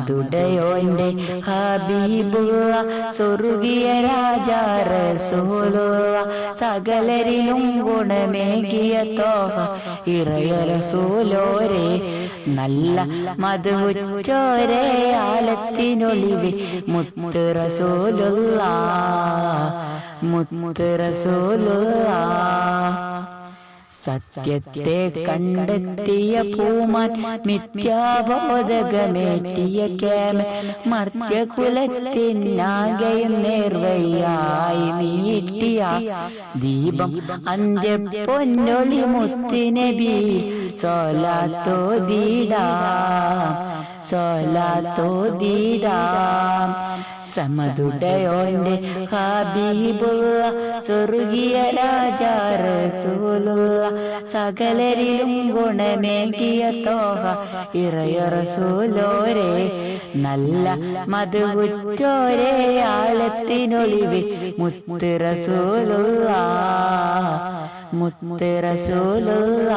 സമതുടയോന്റെ ഹബീബുള്ള സ്വർഗീയ രാജാ റസൂലുള്ള സകലരിലും ഗുണമേകിയ തോഹ ഇറയ റസൂലോരെ നല്ല മധുച്ചോരെ ആലത്തിനൊളിവെ മുത്ത് റസൂലുള്ള മുത്ത് റസൂലുള്ള സത്യത്തെ കണ്ടെത്തിയ പൂമാൻ മിഥ്യാബോധകമേറ്റിയ കേമ മർത്യകുലത്തിനാകെയും നേർവയായി നീട്ടിയ ദീപം അന്ത്യ പൊന്നൊളി മുത്തുനബി സോലാത്തോദീടാം സമതുടയോന്റെ ഹബീബുള്ള സ്വർഗീയ രാജാ റസൂലുള്ള സകലരിലും ഗുണമേകിയ തോഹ ഇറയ റസൂലോരെ നല്ല മധുവുറ്റോരെ ആലത്തിനൊളിവെ മുത്ത് റസൂലുള്ള മുത്ത് റസൂലുള്ള